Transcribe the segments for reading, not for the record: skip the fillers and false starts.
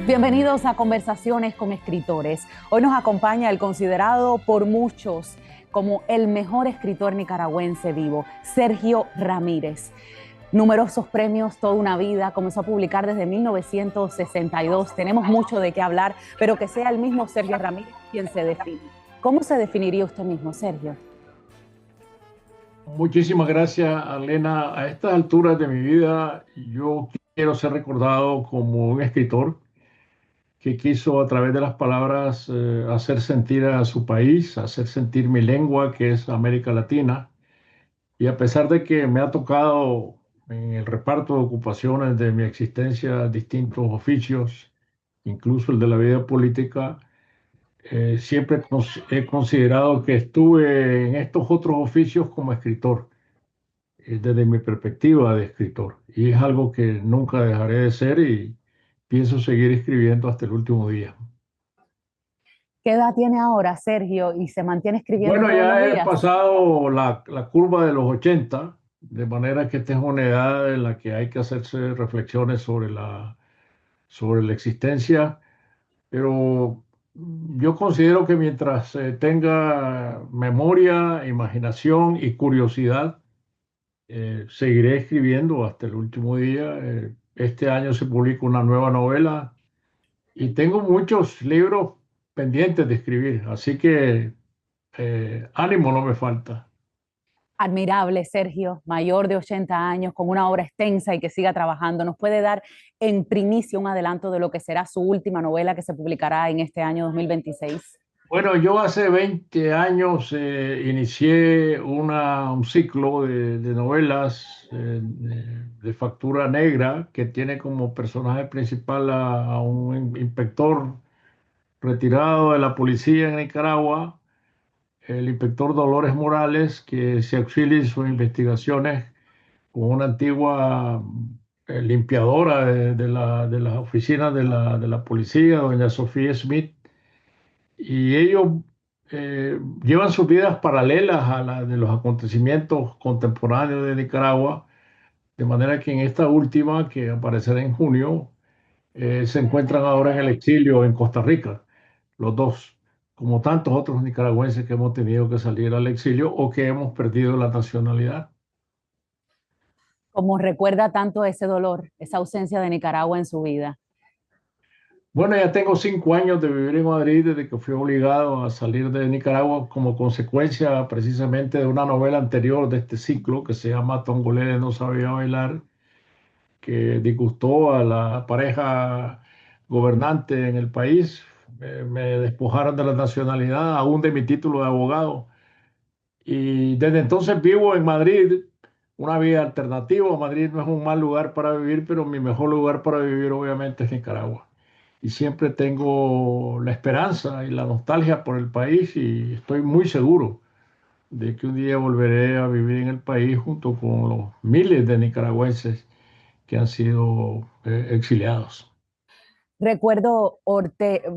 Bienvenidos a Conversaciones con Escritores. Hoy nos acompaña el considerado por muchos como el mejor escritor nicaragüense vivo, Sergio Ramírez. Numerosos premios, toda una vida, comenzó a publicar desde 1962. Tenemos mucho de qué hablar, pero que sea el mismo Sergio Ramírez quien se define. ¿Cómo se definiría usted mismo, Sergio? Muchísimas gracias, Alena. A estas alturas de mi vida, yo quiero ser recordado como un escritor que quiso a través de las palabras hacer sentir a su país, hacer sentir mi lengua, que es América Latina. Y a pesar de que me ha tocado en el reparto de ocupaciones de mi existencia distintos oficios, incluso el de la vida política, siempre he considerado que estuve en estos otros oficios como escritor desde mi perspectiva de escritor. Y es algo que nunca dejaré de ser y pienso seguir escribiendo hasta el último día. ¿Qué edad tiene ahora, Sergio, y se mantiene escribiendo Bueno, todos los ya he días? pasado la curva de los 80, de manera que esta es una edad en la que hay que hacerse reflexiones sobre la existencia, pero yo considero que mientras tenga memoria, imaginación y curiosidad, seguiré escribiendo hasta el último día. Este año se publica una nueva novela y tengo muchos libros pendientes de escribir, así que ánimo no me falta. Admirable, Sergio, mayor de 80 años, con una obra extensa y que siga trabajando. ¿Nos puede dar en primicia un adelanto de lo que será su última novela que se publicará en este año 2026? Bueno, yo hace 20 años inicié un ciclo de novelas de factura negra que tiene como personaje principal a un inspector retirado de la policía en Nicaragua, el inspector Dolores Morales, que se auxilia en sus investigaciones con una antigua limpiadora de las oficinas de la policía, doña Sofía Smith, y ellos llevan sus vidas paralelas a las de los acontecimientos contemporáneos de Nicaragua, de manera que en esta última, que aparecerá en junio, se encuentran ahora en el exilio en Costa Rica, los dos, como tantos otros nicaragüenses que hemos tenido que salir al exilio o que hemos perdido la nacionalidad. ¿Cómo recuerda tanto ese dolor, esa ausencia de Nicaragua en su vida? Bueno, ya tengo 5 años de vivir en Madrid desde que fui obligado a salir de Nicaragua como consecuencia precisamente de una novela anterior de este ciclo que se llama Tongolele no sabía bailar, que disgustó a la pareja gobernante en el país. Me despojaron de la nacionalidad, aún de mi título de abogado. Y desde entonces vivo en Madrid, una vida alternativa. Madrid no es un mal lugar para vivir, pero mi mejor lugar para vivir obviamente es Nicaragua. Y siempre tengo la esperanza y la nostalgia por el país y estoy muy seguro de que un día volveré a vivir en el país junto con los miles de nicaragüenses que han sido exiliados. Recuerdo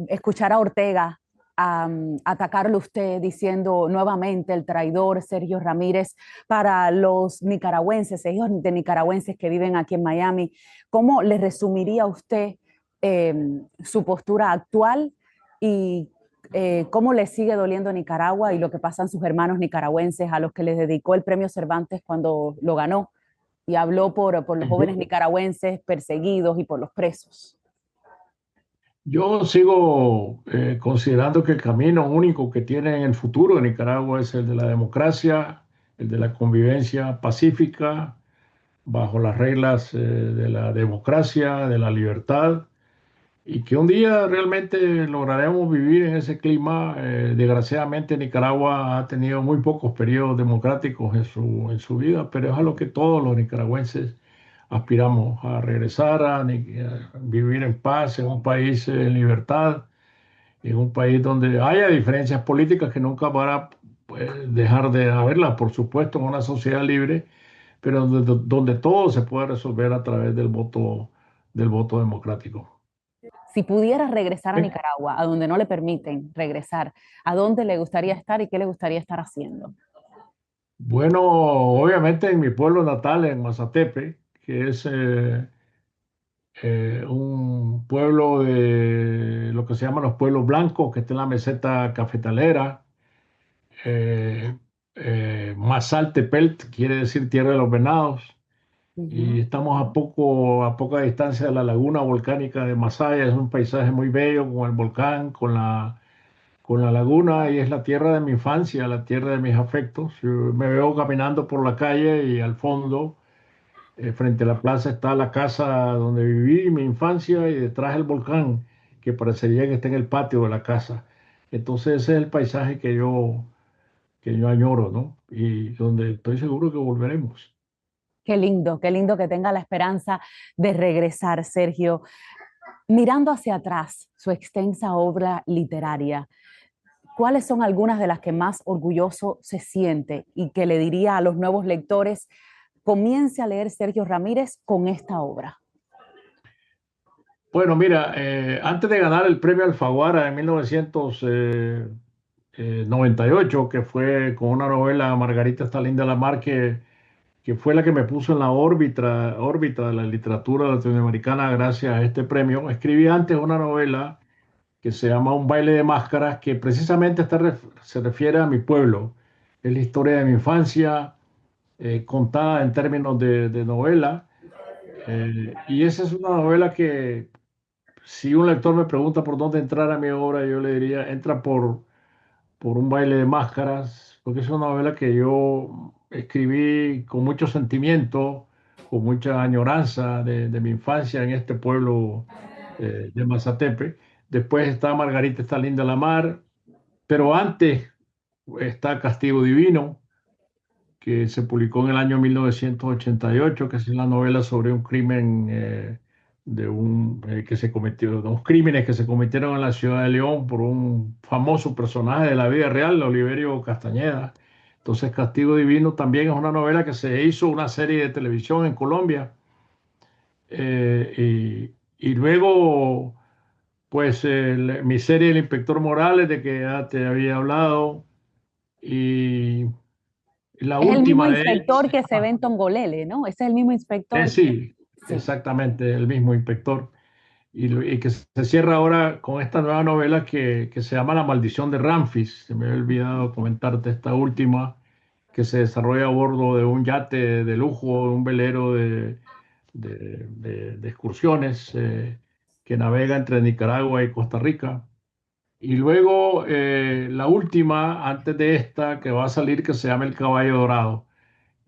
escuchar a Ortega atacarlo usted diciendo nuevamente el traidor Sergio Ramírez para los nicaragüenses, hijos de nicaragüenses que viven aquí en Miami. ¿Cómo le resumiría usted eh, su postura actual y cómo le sigue doliendo Nicaragua y lo que pasan sus hermanos nicaragüenses a los que les dedicó el premio Cervantes cuando lo ganó y habló por los jóvenes nicaragüenses perseguidos y por los presos? Yo sigo considerando que el camino único que tiene en el futuro de Nicaragua es el de la democracia, el de la convivencia pacífica, bajo las reglas de la democracia, de la libertad, y que un día realmente lograremos vivir en ese clima. Desgraciadamente Nicaragua ha tenido muy pocos periodos democráticos en su vida, pero es a lo que todos los nicaragüenses aspiramos, a regresar a vivir en paz en un país en libertad, en un país donde haya diferencias políticas que nunca van a dejar de haberlas, por supuesto, en una sociedad libre, pero donde todo se puede resolver a través del voto democrático. Si pudiera regresar a ¿Eh? Nicaragua, a donde no le permiten regresar, ¿a dónde le gustaría estar y qué le gustaría estar haciendo? Bueno, obviamente en mi pueblo natal, en Mazatepe, que es un pueblo de lo que se llaman los pueblos blancos, que está en la meseta cafetalera. Eh, Mazaltepelt quiere decir tierra de los venados. Y Ujú. estamos a poca distancia de la laguna volcánica de Masaya. Es un paisaje muy bello con el volcán, con la laguna, y es la tierra de mi infancia, la tierra de mis afectos. Yo me veo caminando por la calle y al fondo, frente a la plaza, está la casa donde viví mi infancia y detrás el volcán, que parecería que está en el patio de la casa. Entonces ese es el paisaje que yo añoro, ¿no? Y donde estoy seguro que volveremos. Qué lindo que tenga la esperanza de regresar, Sergio. Mirando hacia atrás su extensa obra literaria, ¿cuáles son algunas de las que más orgulloso se siente y que le diría a los nuevos lectores, comience a leer Sergio Ramírez con esta obra? Bueno, mira, antes de ganar el premio Alfaguara en 1998, que fue con una novela Margarita está linda la mar, que fue la que me puso en la órbita de la literatura latinoamericana gracias a este premio, escribí antes una novela que se llama Un baile de máscaras, que precisamente se refiere a mi pueblo. Es la historia de mi infancia, contada en términos de novela. Y esa es una novela que, si un lector me pregunta por dónde entrar a mi obra, yo le diría, entra por Un baile de máscaras, porque es una novela que yo escribí con mucho sentimiento, con mucha añoranza de mi infancia en este pueblo de Mazatepe. Después está Margarita está linda la mar, pero antes está Castigo Divino, que se publicó en el año 1988, que es la novela sobre un crimen que se cometió, dos crímenes que se cometieron en la ciudad de León por un famoso personaje de la vida real, Oliverio Castañeda. Entonces, Castigo Divino también es una novela que se hizo una serie de televisión en Colombia. Y luego, pues, mi serie El Inspector Morales, de que ya te había hablado, y la Es el mismo última de ellas. inspector que se ve en Tongolele, ¿no? Ese es el mismo inspector. Sí, Sí. exactamente, el mismo inspector. Y que se cierra ahora con esta nueva novela que se llama La maldición de Ramfis. Se me había olvidado comentarte esta última, que se desarrolla a bordo de un yate de lujo, de un velero de excursiones que navega entre Nicaragua y Costa Rica. Y luego la última, antes de esta, que va a salir, que se llama El Caballo Dorado,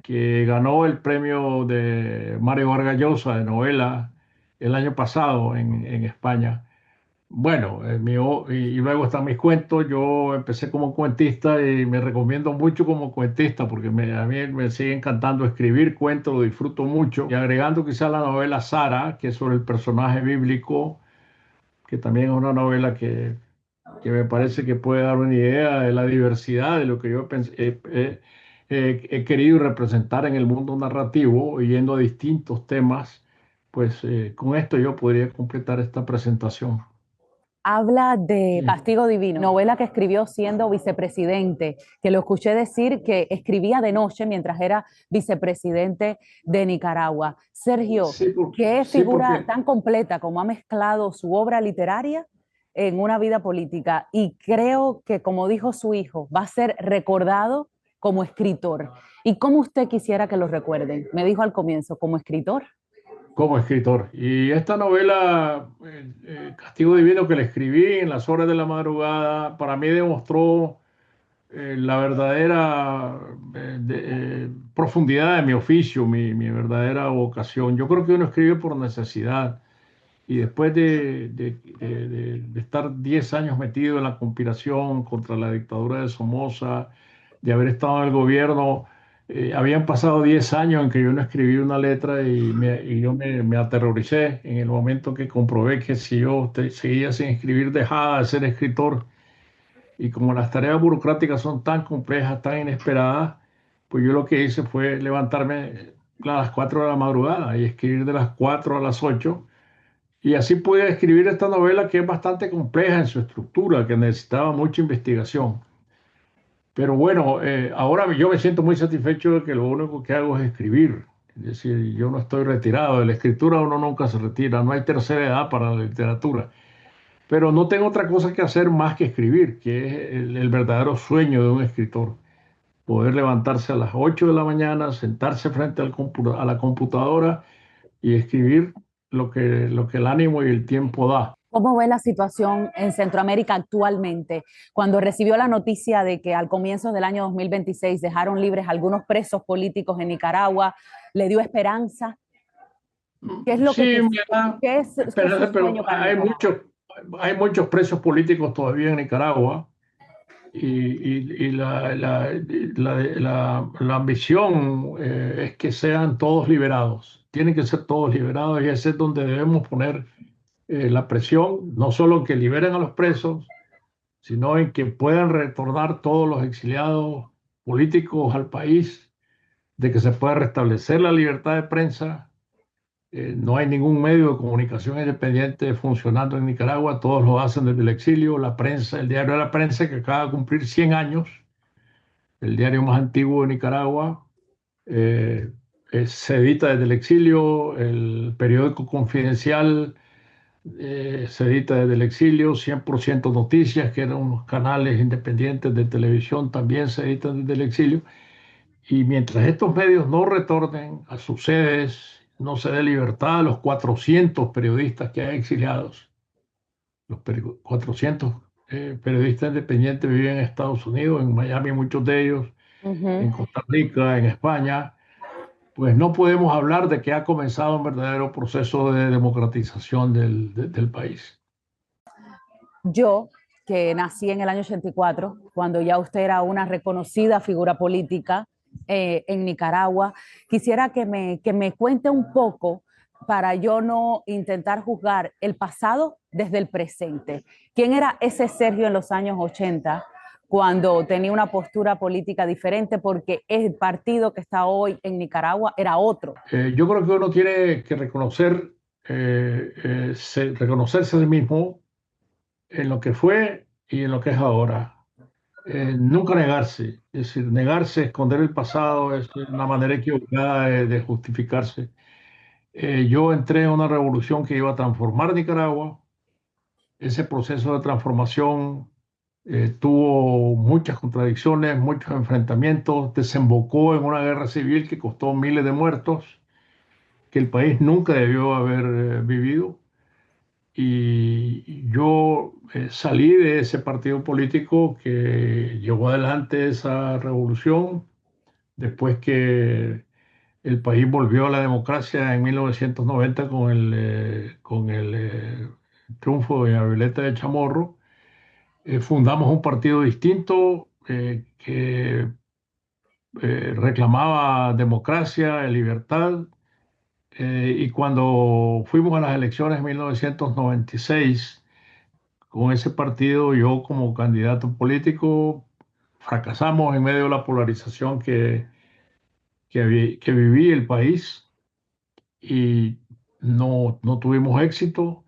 que ganó el premio de Mario Vargas Llosa de novela el año pasado en España. Bueno, y luego están mis cuentos. Yo empecé como cuentista y me recomiendo mucho como cuentista porque a mí me sigue encantando escribir cuentos, lo disfruto mucho. Y agregando quizá la novela Sara, que es sobre el personaje bíblico, que también es una novela que me parece que puede dar una idea de la diversidad de lo que yo he querido representar en el mundo narrativo, yendo a distintos temas. Pues con esto yo podría completar esta presentación. Habla de Sí, Castigo Divino, novela que escribió siendo vicepresidente, que lo escuché decir que escribía de noche mientras era vicepresidente de Nicaragua. Sergio, sí, qué sí, figura porque tan completa como ha mezclado su obra literaria en una vida política. Y creo que, como dijo su hijo, va a ser recordado como escritor. ¿Y cómo usted quisiera que lo recuerden? Me dijo al comienzo, como escritor. como escritor. Y esta novela, Castigo Divino, que la escribí en las horas de la madrugada, para mí demostró la verdadera profundidad de mi oficio, mi verdadera vocación. Yo creo que uno escribe por necesidad y después de estar 10 años metido en la conspiración contra la dictadura de Somoza, de haber estado en el gobierno, habían pasado 10 años en que yo no escribí una letra y yo me aterroricé en el momento que comprobé que si yo seguía sin escribir dejaba de ser escritor. Y como las tareas burocráticas son tan complejas, tan inesperadas, pues yo lo que hice fue levantarme a las 4 de la madrugada y escribir de las 4 a las 8. Y así pude escribir esta novela que es bastante compleja en su estructura, que necesitaba mucha investigación. Pero bueno, ahora yo me siento muy satisfecho de que lo único que hago es escribir. Es decir, yo no estoy retirado de la escritura, uno nunca se retira, no hay tercera edad para la literatura. Pero no tengo otra cosa que hacer más que escribir, que es el verdadero sueño de un escritor. Poder levantarse a las 8 de la mañana, sentarse frente a la computadora y escribir lo que el ánimo y el tiempo da. ¿Cómo ve la situación en Centroamérica actualmente? Cuando recibió la noticia de que al comienzo del año 2026 dejaron libres algunos presos políticos en Nicaragua, ¿le dio esperanza? ¿Qué es lo que, Sí, mira, qué es su espérate, pero sueño para Nicaragua? hay muchos presos políticos todavía en Nicaragua y la ambición es que sean todos liberados. Tienen que ser todos liberados y ese es donde debemos poner la presión, no solo que liberen a los presos, sino en que puedan retornar todos los exiliados políticos al país, de que se pueda restablecer la libertad de prensa. No hay ningún medio de comunicación independiente funcionando en Nicaragua, todos lo hacen desde el exilio. La prensa, el diario de la prensa, que acaba de cumplir 100 años, el diario más antiguo de Nicaragua, eh, se edita desde el exilio. El periódico Confidencial se edita desde el exilio. 100% Noticias, que eran unos canales independientes de televisión, también se editan desde el exilio. Y mientras estos medios no retornen a sus sedes, no se dé libertad a los 400 periodistas que hay exiliados, 400 periodistas independientes viven en Estados Unidos, en Miami, muchos de ellos, en Ujú. Costa Rica, en España, pues no podemos hablar de que ha comenzado un verdadero proceso de democratización del país. Yo, que nací en el año 84, cuando ya usted era una reconocida figura política en Nicaragua, quisiera que me cuente un poco para yo no intentar juzgar el pasado desde el presente. ¿Quién era ese Sergio en los años 80 cuando tenía una postura política diferente? Porque el partido que está hoy en Nicaragua era otro. Yo creo que uno tiene que reconocerse a sí mismo en lo que fue y en lo que es ahora. Nunca negarse, es decir, negarse, esconder el pasado es una manera equivocada de justificarse. Yo entré en una revolución que iba a transformar Nicaragua. Ese proceso de transformación tuvo muchas contradicciones, muchos enfrentamientos, desembocó en una guerra civil que costó miles de muertos, que el país nunca debió haber vivido. Y yo salí de ese partido político que llevó adelante esa revolución después que el país volvió a la democracia en 1990 con el triunfo de Violeta de Chamorro. Fundamos un partido distinto que reclamaba democracia, libertad. Y cuando fuimos a las elecciones en 1996, con ese partido, yo como candidato político, fracasamos en medio de la polarización que viví el país y no tuvimos éxito.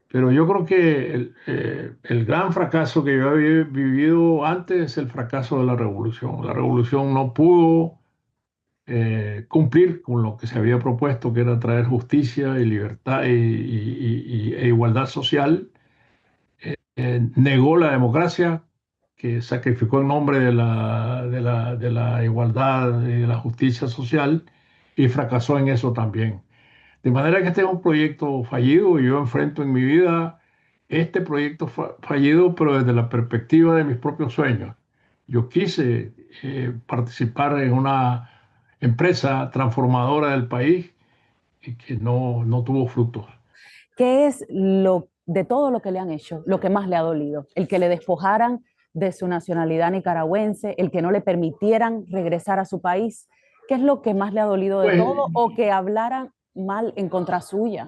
Pero yo creo que el gran fracaso que yo había vivido antes es el fracaso de la revolución. La revolución no pudo cumplir con lo que se había propuesto, que era traer justicia y libertad e igualdad social. Negó la democracia, que sacrificó en nombre de la igualdad y de la justicia social, y fracasó en eso también. De manera que este es un proyecto fallido y yo enfrento en mi vida este proyecto fallido, pero desde la perspectiva de mis propios sueños. Yo quise participar en una empresa transformadora del país y que no tuvo frutos. ¿Qué es lo de todo lo que le han hecho, lo que más le ha dolido? El que le despojaran de su nacionalidad nicaragüense, el que no le permitieran regresar a su país. ¿Qué es lo que más le ha dolido de Pues todo? O que hablaran mal en contra suya.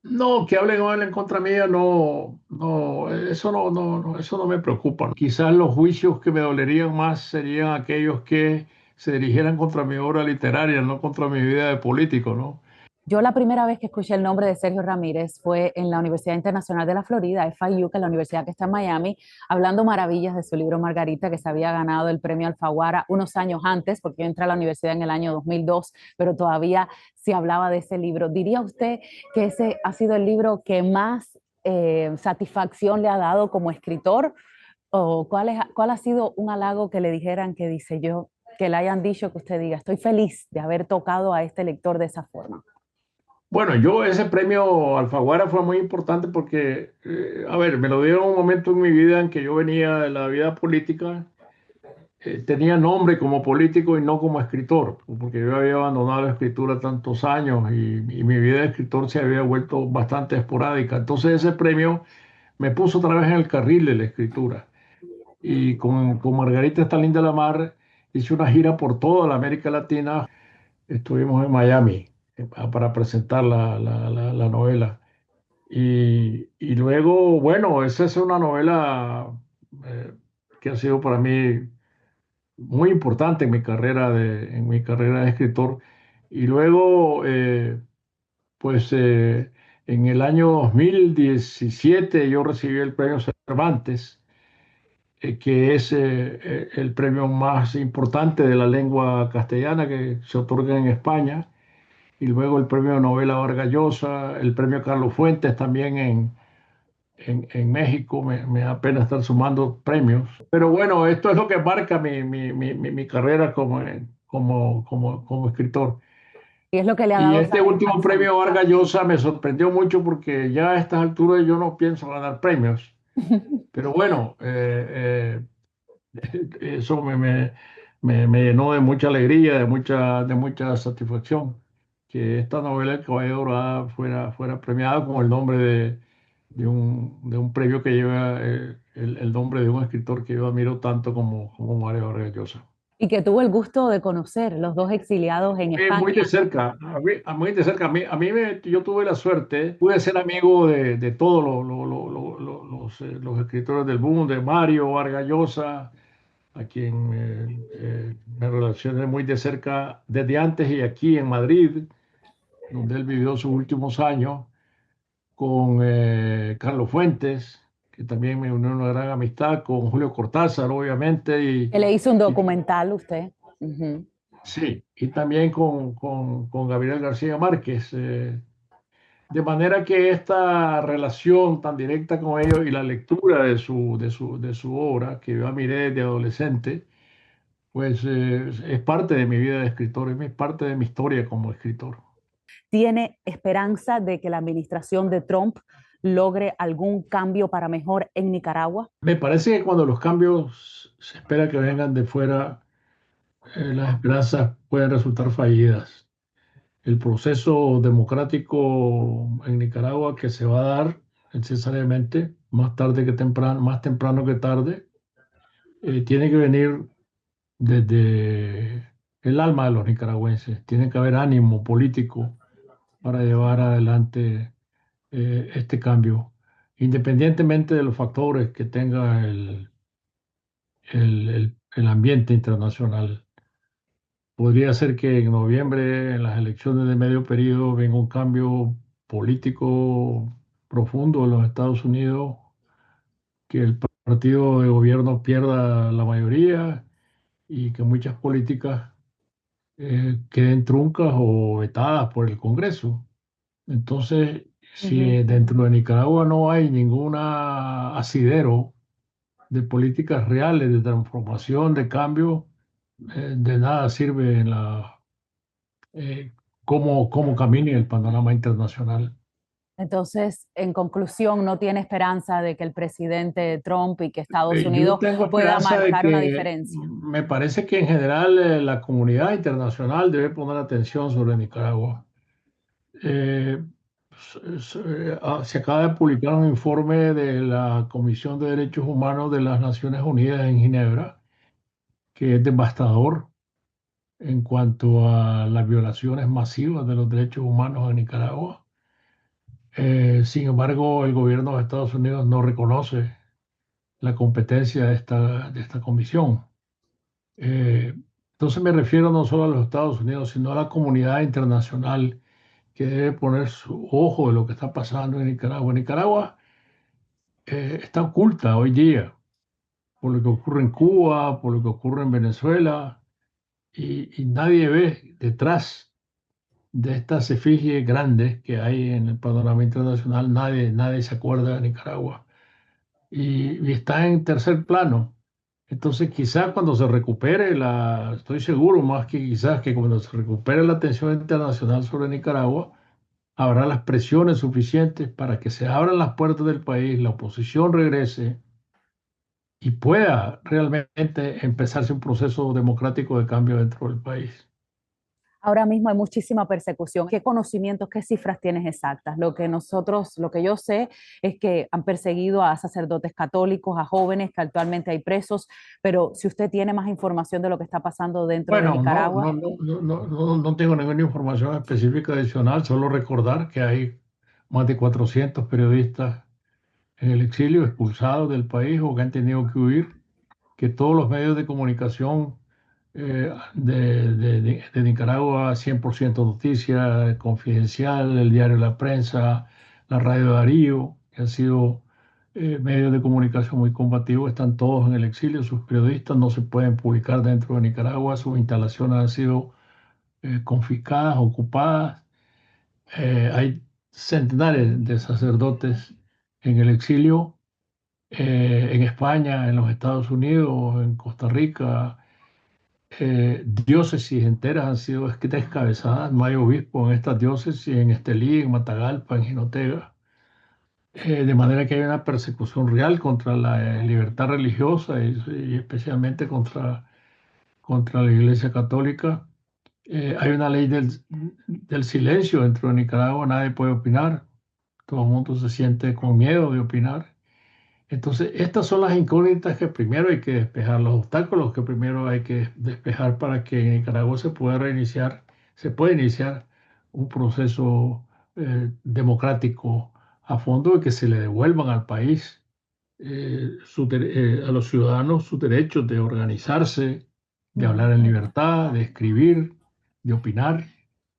no, que hablen mal en contra mía, eso no me preocupa. Quizás los juicios que me dolerían más serían aquellos que se dirigieran contra mi obra literaria, no contra mi vida de político, ¿no? Yo la primera vez que escuché el nombre de Sergio Ramírez fue en la Universidad Internacional de la Florida, FIU, que es la universidad que está en Miami, hablando maravillas de su libro Margarita, que se había ganado el premio Alfaguara unos años antes, porque yo entré a la universidad en el año 2002, pero todavía se hablaba de ese libro. ¿Diría usted que ese ha sido el libro que más satisfacción le ha dado como escritor? ¿O cuál ha sido un halago que le dijeran que dice yo, que le hayan dicho que usted diga, estoy feliz de haber tocado a este lector de esa forma? Bueno, yo ese premio Alfaguara fue muy importante porque, a ver, me lo dieron en un momento en mi vida en que yo venía de la vida política, tenía nombre como político y no como escritor, porque yo había abandonado la escritura tantos años y mi vida de escritor se había vuelto bastante esporádica. Entonces ese premio me puso otra vez en el carril de la escritura. Y con Margarita Estalín de la Mar hice una gira por toda la América Latina. Estuvimos en Miami para presentar la novela. Y luego, bueno, esa es una novela eh, que ha sido para mí muy importante en mi carrera de escritor. Y luego, pues en el año 2017 yo recibí el premio Cervantes, que es el premio más importante de la lengua castellana que se otorga en España. Y luego el premio Novela Vargas Llosa, el premio Carlos Fuentes también en México. Me da pena estar sumando premios. Pero bueno, esto es lo que marca mi carrera como escritor. Y es lo que le ha Y dado este último satisfacción. premio Vargas Llosa me sorprendió mucho porque ya a estas alturas yo no pienso ganar premios. Pero bueno, eso me llenó de mucha alegría, de mucha satisfacción que esta novela El Caballo Dorada fuera premiada con el nombre de un premio que lleva el nombre de un escritor que yo admiro tanto como Mario Vargas Llosa. Y que tuvo el gusto de conocer los dos exiliados en Muy de España. cerca, muy de cerca. Yo tuve la suerte, pude ser amigo de todos los escritores del mundo, de Mario Vargas Llosa, a quien me relacioné muy de cerca desde antes y aquí en Madrid, donde él vivió sus últimos años, con Carlos Fuentes, que también me unió una gran amistad, con Julio Cortázar, obviamente, Que le hizo un y documental usted. Ujú. sí, y también con Gabriel García Márquez. De manera que esta relación tan directa con ellos y la lectura de su obra, que yo admiré desde adolescente, pues es parte de mi vida de escritor, es parte de mi historia como escritor. ¿Tiene esperanza de que la administración de Trump logre algún cambio para mejor en Nicaragua? Me parece que cuando los cambios se espera que vengan de fuera, las esperanzas pueden resultar fallidas. El proceso democrático en Nicaragua que se va a dar necesariamente más tarde que temprano, más temprano que tarde, tiene que venir desde el alma de los nicaragüenses. Tiene que haber ánimo político para llevar adelante este cambio, independientemente de los factores que tenga el ambiente internacional. Podría ser que en noviembre, en las elecciones de medio periodo, venga un cambio político profundo en los Estados Unidos, que el partido de gobierno pierda la mayoría y que muchas políticas queden truncas o vetadas por el Congreso. Entonces, si Ujú. dentro de Nicaragua no hay ninguna asidero de políticas reales de transformación, de cambio, de nada sirve eh, cómo camine el panorama internacional. Entonces, en conclusión, no tiene esperanza de que el presidente Trump y que Estados Yo Unidos tengo pueda esperanza de marcar una que diferencia. me parece que en general la comunidad internacional debe poner atención sobre Nicaragua. Eh, Se acaba de publicar un informe de la Comisión de Derechos Humanos de las Naciones Unidas en Ginebra, que es devastador en cuanto a las violaciones masivas de los derechos humanos en Nicaragua. Sin embargo, el gobierno de Estados Unidos no reconoce la competencia de esta comisión. Eh, entonces me refiero no solo a los Estados Unidos, sino a la comunidad internacional que debe poner su ojo en lo que está pasando en Nicaragua. Nicaragua está oculta hoy día por lo que ocurre en Cuba, por lo que ocurre en Venezuela, y nadie ve detrás de estas efigies grandes que hay en el panorama internacional, nadie se acuerda de Nicaragua y está en tercer plano. Entonces, quizás cuando se recupere estoy seguro más que quizás que cuando se recupere la atención internacional sobre Nicaragua, habrá las presiones suficientes para que se abran las puertas del país, la oposición regrese y pueda realmente empezarse un proceso democrático de cambio dentro del país. Ahora mismo hay muchísima persecución. ¿Qué conocimientos, qué cifras tienes exactas? Lo que yo sé es que han perseguido a sacerdotes católicos, a jóvenes que actualmente hay presos, pero si usted tiene más información de lo que está pasando dentro de Bueno, Nicaragua. no tengo ninguna información específica adicional, solo recordar que hay más de 400 periodistas en el exilio, expulsados del país o que han tenido que huir, que todos los medios de comunicación de Nicaragua, 100% Noticia, Confidencial, el diario La Prensa, la Radio Darío, que han sido medios de comunicación muy combativos, están todos en el exilio, sus periodistas no se pueden publicar dentro de Nicaragua, sus instalaciones han sido confiscadas, ocupadas. Hay centenares de sacerdotes en el exilio, en España, en los Estados Unidos, en Costa Rica. Diócesis enteras han sido descabezadas, no hay obispo en estas diócesis, en Estelí, en Matagalpa, en Jinotega. De manera que hay una persecución real contra la libertad religiosa y especialmente contra la Iglesia Católica. Hay una ley del silencio dentro de Nicaragua, nadie puede opinar, todo el mundo se siente con miedo de opinar. Entonces, estas son las incógnitas que primero hay que despejar, los obstáculos que primero hay que despejar para que en Nicaragua se pueda iniciar un proceso democrático a fondo y que se le devuelvan al país, a los ciudadanos sus derechos de organizarse, de hablar en libertad, de escribir, de opinar,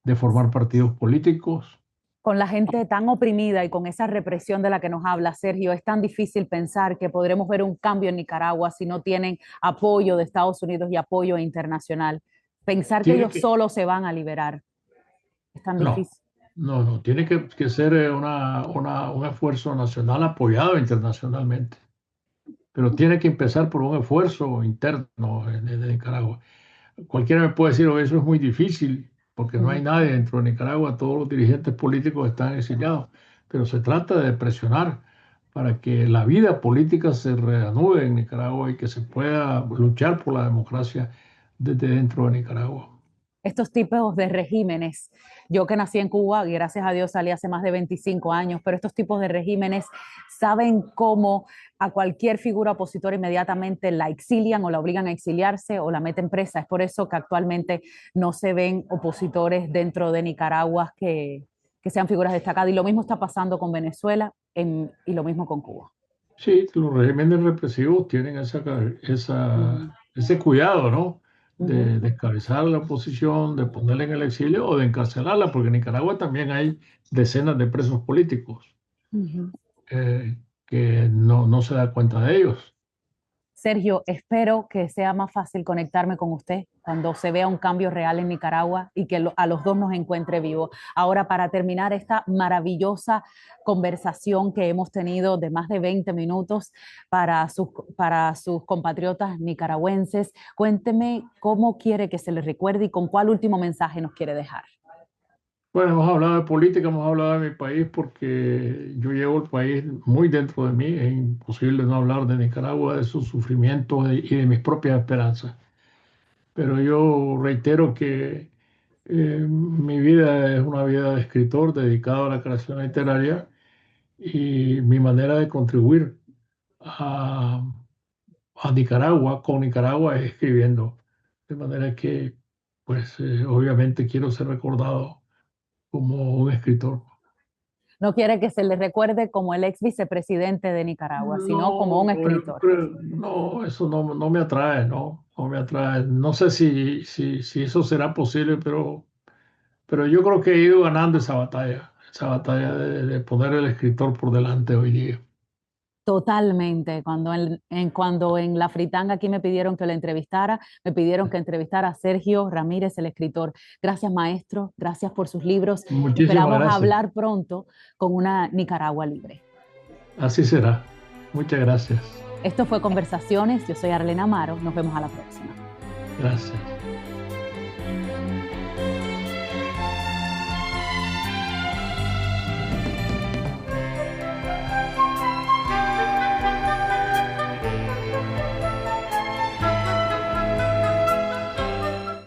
de formar partidos políticos. Con la gente tan oprimida y con esa represión de la que nos habla Sergio, es tan difícil pensar que podremos ver un cambio en Nicaragua si no tienen apoyo de Estados Unidos y apoyo internacional. Pensar que Tiene ellos que, solos se van a liberar es tan no, difícil. no, tiene que ser un esfuerzo nacional apoyado internacionalmente, pero tiene que empezar por un esfuerzo interno en Nicaragua. Cualquiera me puede decir, "Oh, eso es muy difícil, porque no hay nadie dentro de Nicaragua, todos los dirigentes políticos están exiliados, pero se trata de presionar para que la vida política se reanude en Nicaragua y que se pueda luchar por la democracia desde dentro de Nicaragua. Estos tipos de regímenes, yo que nací en Cuba y gracias a Dios salí hace más de 25 años, pero estos tipos de regímenes saben cómo a cualquier figura opositora inmediatamente la exilian o la obligan a exiliarse o la meten presa. Es por eso que actualmente no se ven opositores dentro de Nicaragua que sean figuras destacadas. Y lo mismo está pasando con Venezuela y lo mismo con Cuba. Sí, los regímenes represivos tienen Ujú, ese cuidado, ¿no? ujú, De descabezar la oposición, de ponerla en el exilio o de encarcelarla, porque en Nicaragua también hay decenas de presos políticos ujú. que no se da cuenta de ellos. Sergio, espero que sea más fácil conectarme con usted cuando se vea un cambio real en Nicaragua y que a los dos nos encuentre vivos. Ahora, para terminar esta maravillosa conversación que hemos tenido de más de 20 minutos para sus compatriotas nicaragüenses, cuénteme cómo quiere que se les recuerde y con cuál último mensaje nos quiere dejar. Bueno, hemos hablado de política, hemos hablado de mi país porque yo llevo el país muy dentro de mí. Es imposible no hablar de Nicaragua, de sus sufrimientos y de mis propias esperanzas. Pero yo reitero que mi vida es una vida de escritor dedicado a la creación literaria y mi manera de contribuir a, a Nicaragua, con Nicaragua, es escribiendo. De manera que, pues, obviamente quiero ser recordado como un escritor. No quiere que se le recuerde como el ex vicepresidente de Nicaragua, sino como un escritor. No, eso no me atrae, no me atrae. No sé si eso será posible, pero pero yo creo que he ido ganando esa batalla de poner el escritor por delante hoy día. Totalmente. Cuando en la fritanga aquí me pidieron que lo entrevistara, me pidieron que entrevistara a Sergio Ramírez, el escritor. Gracias, maestro. Gracias por sus libros. Muchísimas Esperamos gracias. hablar pronto con una Nicaragua libre. Así será. Muchas gracias. Esto fue Conversaciones. Yo soy Arlene Amaro. Nos vemos a la próxima. Gracias.